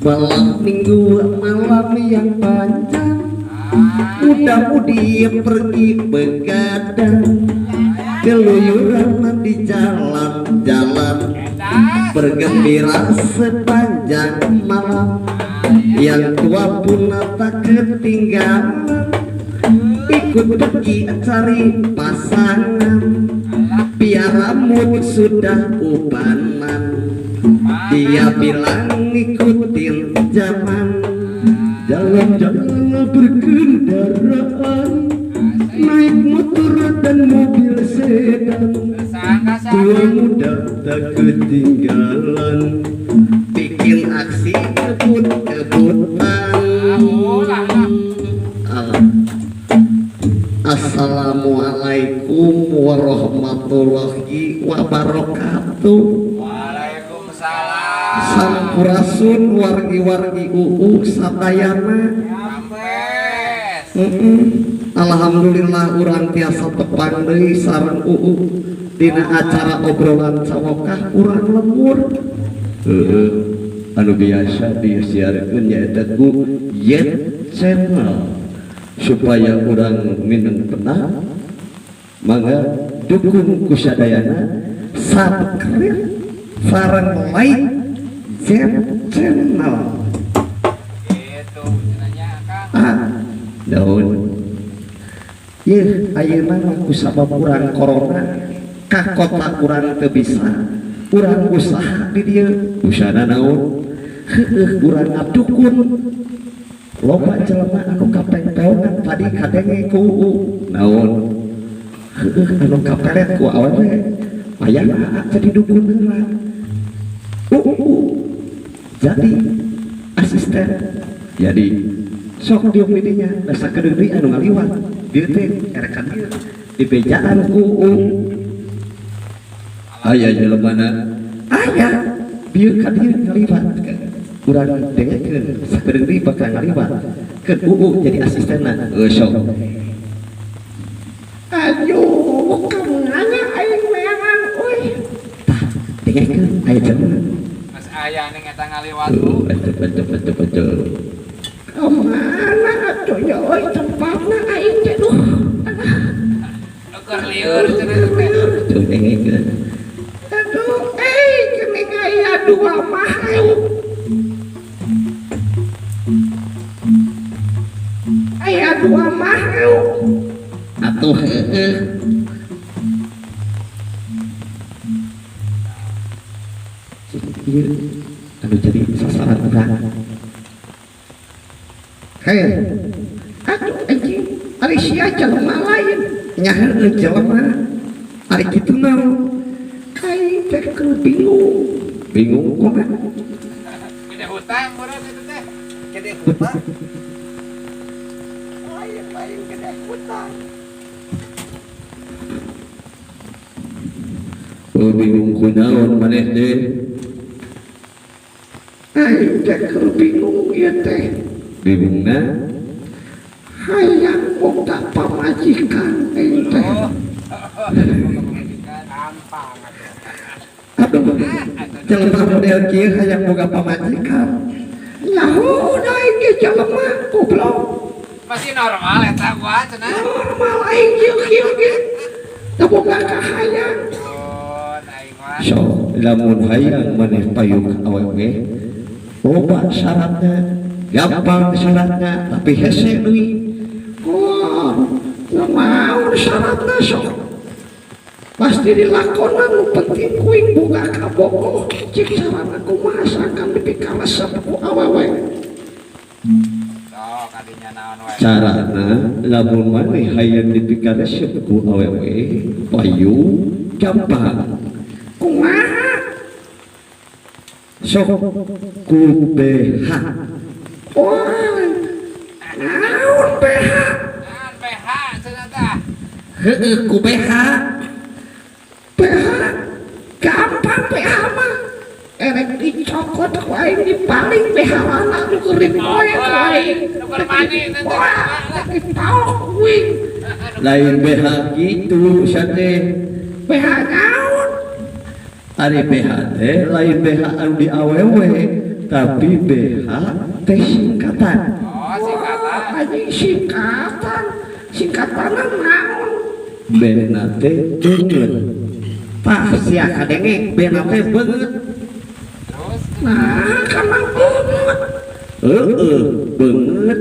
Malam minggu malam yang panjang, muda-mudi pergi begadang, keluyuran di jalan-jalan, bergembira sepanjang malam. Yang tua pun tak ketinggalan, ikut pergi cari pasangan. Biar rambut sudah ubanan, dia bilang ngikutin zaman. Jalan-jalan berkendaraan, naik motor dan mobil sedan. Tua muda tak ketinggalan, bikin aksi kebut-kebutan. Assalamualaikum warahmatullahi wabarakatuh. Waalaikumsalam. Sampurasun wargi-wargi sadayana. Alhamdulillah urang tiasa tepang deui sareng dina acara obrolan sawokah urang lembur. Anu biasa disiarkeun nyaeta ku Yet Channel. Supaya orang minum tenang, maka dukung kusadayana subscribe sareng like channel. Itu nanya Kang. Daun. Yeuh ayeuna kusabab urang corona ka kota urang teu bisa urang usaha di dieu. Usahana naon? Heueuh urang abdukun. Loba jelema anu kapengpeongan tadi kadenge ku naon anu kapelet ku awewe aya jadi dukun heula jadi asisten jadi sok diuk didinya da sakedeung deui anu ngaliwat dieu teh erekan dieu dibejaan ku aya jelemana aya bieu ka dieu ngaliwat kurang dengekeun sakedeung deui bakal ngaliwat keun jadi asistenna sok aduh kemana aing memang euy tah dengekeun aya jelema Mas aya ning eta ngaliwat ku betul kemana atuh nya euy tempatna aing teh duh keur lieur cenah teh dengekeun aduh geuning aya dua makhluk aya dua makhluk atuh anu jadi sasaran urang hei atuh anjing ari sia jelema lain nya heueuh jelema ari kitu naon aing teh bingung kumaha gede hutang meureun itu teh gede hutang lain gede hutang bingung kunaon maneh teh aing teh bingung ieu teh bingungna hayang boga pamajikan aing teh gampang aduh jelema model kieu hayang boga pamajikan nyaho da aing ge jelema goblok masih normal eta gua cenah normal aing kieu ge teu boga kahayang so lamun hayang maneh payung awewe loba syaratna gampang syaratna tapi hese deui naon syaratna sok pasti dilakonan nu penting kuing boga kabogoh cik sarana kumaha sakan dipikaresep ku awewe sok kadinya naon wae carana lamun maneh hayang dipikaresep ku awewe payung gampang kumaha sok ku BH naon BH naon PH cenah tah heueuh ku BH gampang BH mah erek dicokot ku aing dipaling BH wana nu keurin poe ku aing nu keur mani teh tahu kuing lain BH gitu sate BH naon ari BH teh lain BH anu di awewe tapi BH teh singkatan. Oh, singkatan. Anjing singkatan naon? Bena teh beungeut. Tah sia kadenge bena teh beungeut. Terus Nah, kana beungeut. Beungeut.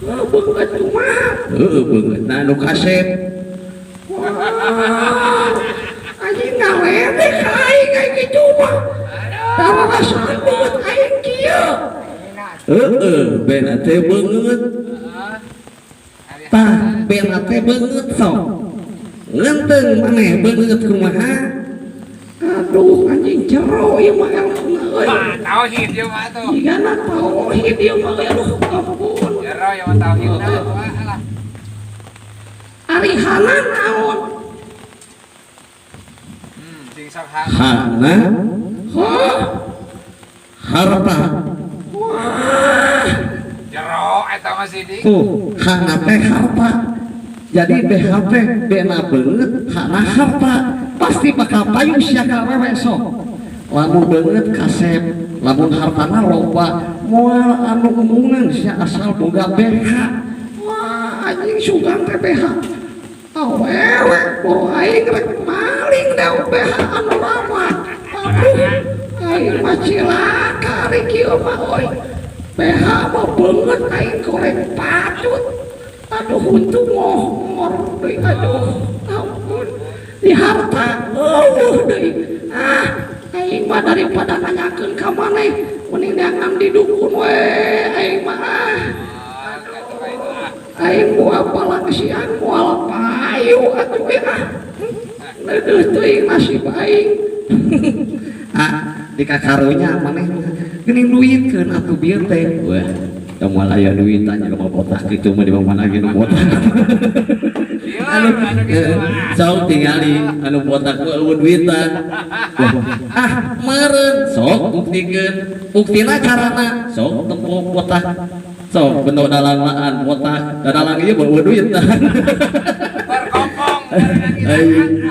Beungeut kumaha? Beungeut na nu kasep. Anjing ngawede ka aing kayak gitu mah. Tawa rasakeun beungeut aing kieu. Bena teh beungeut. Tah bena teh beungeut sok. Ngenteng maneh beungeut kumaha? Aduh anjing jero ieu mah elna euy. tauhid ieu mah tuh. Jigana tauhid ieu mah aduh ampun. Jero yang mah tauhid nah, alah. Arihana naon? Sing sok hak. Hana harta. Jero eta mah sidik. Hana teh harta. Jadi BHP bena beungeut hana harta. Pasti bakal payung sia ka awewe sok. Lamun beungeut kasep, lamun hartana loba, moal anu umungan sia asal boga BH. Wah, anjing sugan teh BH. Awewe, boro aing rek maling deu BH anu lama. Aduh, aing mah cilaka ari kieu mah euy. BH mah beungeut aing goreng patut. Aduh, untung ngor deui aduh. Ampun. Di harta deui. Aing mah daripada nanyakeun ka maneh, mending neangan di dukun we aing mah. Aing moal palangsian moal payu atuh Neueuh teuing nasib aing. Di kakarunya maneh geuning duitkeun atuh bieu teh. Wah, da moal aya duit nya mah botak kitu mah di mana ge nu botak. Anu sok tingali anu botak mah eueuh duitan. Meureun sok buktikeun. Buktina carana sok tempo botak. Sok beno dalangan botak, dalang ieu bawa duitan. Berkompong.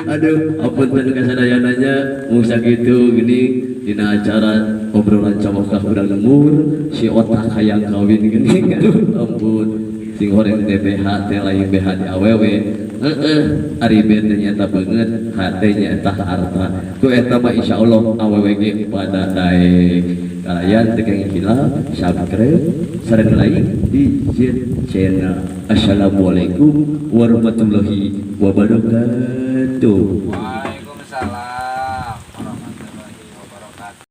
Aduh, ampun kasadayananya mung sakitu gini dina acara obrolan camokah urang lembur si otak hayang kawin gini. Aduh, ampun. Sing horeng teh BH teh lain BH di awewe. Ari teh nyata beungeut, hate nyata harta. Ku eta mah insyaallah awewe ge pada daek. Kalian tegang hilal, subscribe, sareng lain di channel. Assalamualaikum warahmatullahi wabarakatuh. Waalaikumsalam warahmatullahi wabarakatuh.